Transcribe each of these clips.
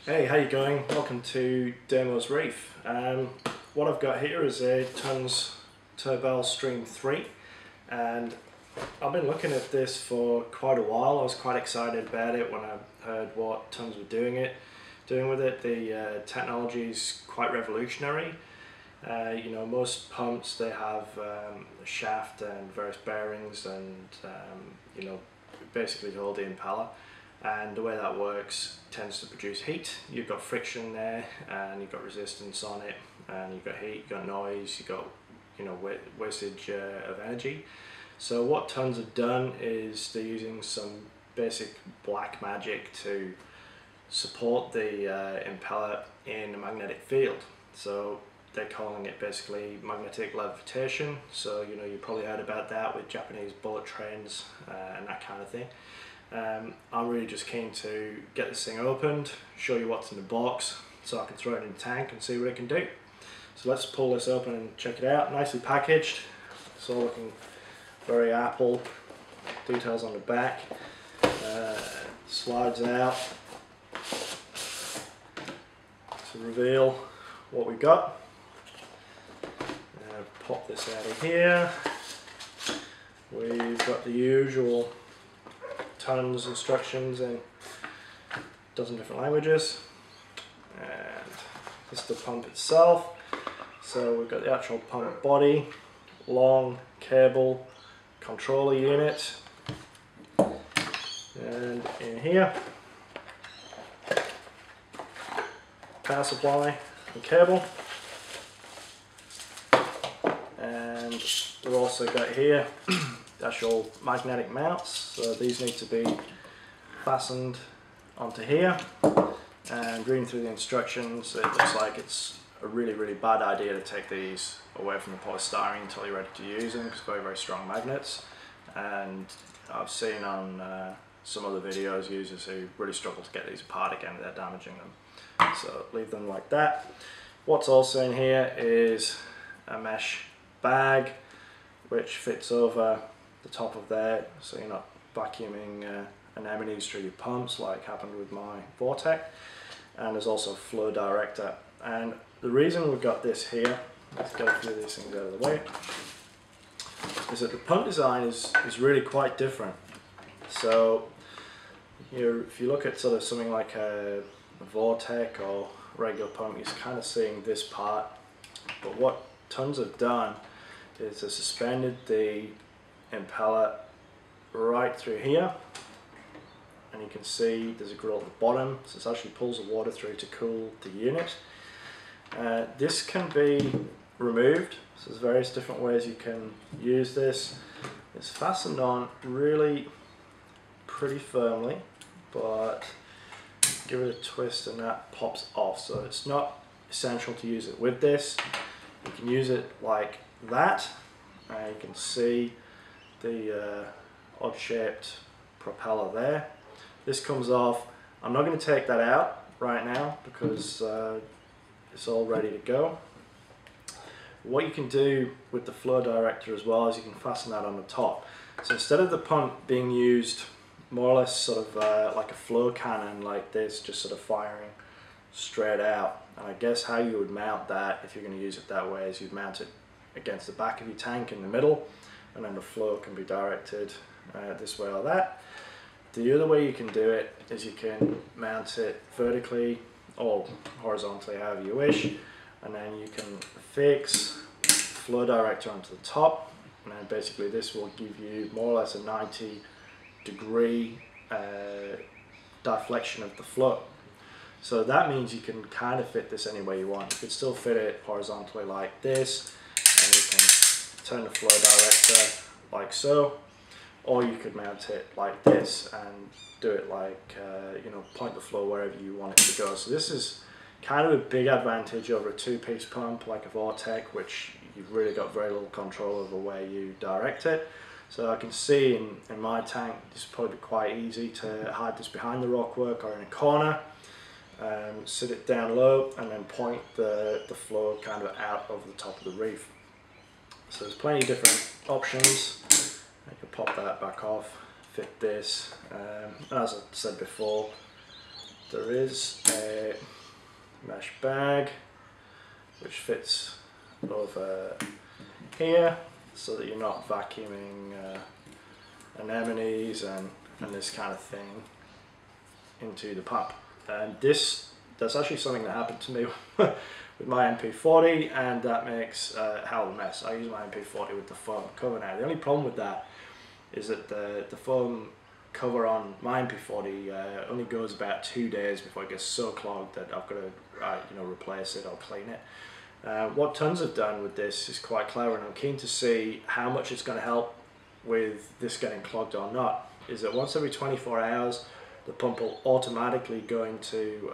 Hey, how you going? Welcome to Dermo's Reef. What I've got here is a Tunze Turbelle Stream 3, and I've been looking at this for quite a while. I was quite excited about it when I heard what Tunze were doing with it. The technology is quite revolutionary. Most pumps, they have a shaft and various bearings and basically hold the impeller. And the way that works tends to produce heat. You've got friction there, and you've got resistance on it, and you've got heat, you've got noise, you've got wastage of energy. So what Tunze have done is they're using some basic black magic to support the impeller in a magnetic field. So they're calling it basically magnetic levitation. So you probably heard about that with Japanese bullet trains and that kind of thing. I'm really just keen to get this thing opened, show you what's in the box so I can throw it in the tank and see what it can do. So let's pull this open and check it out. Nicely packaged, it's all looking very Apple. Details on the back, slides out to reveal what we got. Pop this out of here. We've got the usual Tunze instructions in a dozen different languages, and this is the pump itself. So we've got the actual pump body, long cable, controller unit, and in here power supply and cable, and we've also got here actual magnetic mounts. So these need to be fastened onto here, and reading through the instructions it looks like it's a really bad idea to take these away from the polystyrene until you're ready to use them, because very strong magnets, and I've seen on some other videos users who really struggle to get these apart again without damaging them. So leave them like that. What's also in here is a mesh bag which fits over the top of there, so you're not vacuuming anemones through your pumps like happened with my Vortec. And there's also a flow director. And the reason we've got this here, let's go through these things out of the way, is that the pump design is really quite different. So if you look at sort of something like a Vortec or regular pump, you're kind of seeing this part, but what Tunze have done is they suspended the impeller right through here, and you can see there's a grill at the bottom, so this actually pulls the water through to cool the unit. This can be removed, so there's various different ways you can use this. It's fastened on really pretty firmly, but give it a twist and that pops off. So it's not essential to use it with this. You can use it like that. You can see the odd shaped propeller there. This comes off. I'm not going to take that out right now because it's all ready to go. What you can do with the flow director as well is you can fasten that on the top. So instead of the pump being used more or less sort of like a flow cannon like this, just sort of firing straight out, and I guess how you would mount that if you're going to use it that way is you'd mount it against the back of your tank in the middle, and then the flow can be directed this way or that. The other way you can do it is you can mount it vertically or horizontally, however you wish, and then you can fix the flow director onto the top, and then basically this will give you more or less a 90-degree deflection of the flow. So that means you can kind of fit this any way you want. You could still fit it horizontally like this, and you can turn the flow director like so, or you could mount it like this and do it like point the flow wherever you want it to go. So this is kind of a big advantage over a two-piece pump like a Vortec, which you've really got very little control over where you direct it. So I can see in my tank this would probably be quite easy to hide this behind the rockwork or in a corner, sit it down low, and then point the flow kind of out over the top of the reef. So there's plenty of different options. I can pop that back off, fit this, and as I said before, there is a mesh bag which fits over here so that you're not vacuuming anemones and this kind of thing into the pump. And that's actually something that happened to me with my MP40, and that makes a hell of a mess. I use my MP40 with the foam cover now. The only problem with that is that the foam cover on my MP40 only goes about 2 days before it gets so clogged that I've got to replace it or clean it. What Tunze have done with this is quite clever, and I'm keen to see how much it's going to help with this getting clogged or not. Is that once every 24 hours the pump will automatically go into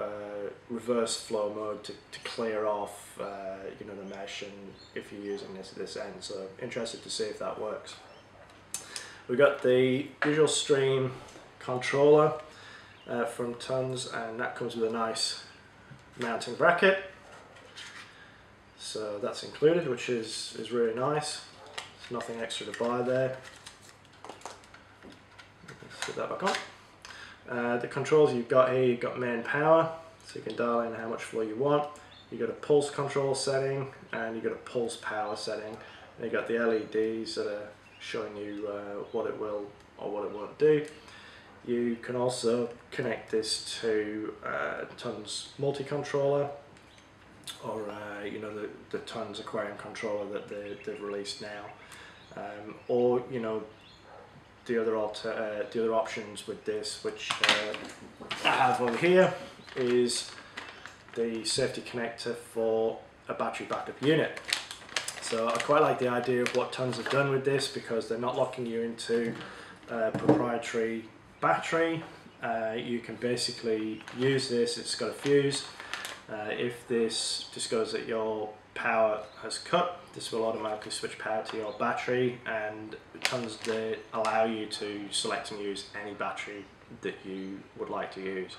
reverse flow mode to clear off the mesh, and if you're using this end. So interested to see if that works. We've got the Visual Stream controller from Tunze, and that comes with a nice mounting bracket. So that's included, which is really nice. There's nothing extra to buy there. Let's put that back on. The controls you've got here, you've got main power, so you can dial in how much flow you want. You've got a pulse control setting, and you've got a pulse power setting. And you've got the LEDs that are showing you what it will or what it won't do. You can also connect this to Tunze multi-controller, or the Tunze aquarium controller that they've released now, or the other options with this, which I have over here, is the safety connector for a battery backup unit. So I quite like the idea of what Tunze have done with this, because they're not locking you into a proprietary battery. You can basically use this. It's got a fuse. If this discovers that your power has cut, this will automatically switch power to your battery, and Tunze, they allow you to select and use any battery that you would like to use.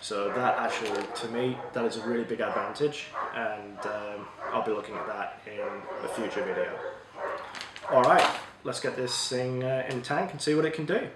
So that actually, to me, that is a really big advantage, and I'll be looking at that in a future video. Alright, let's get this thing in tank and see what it can do.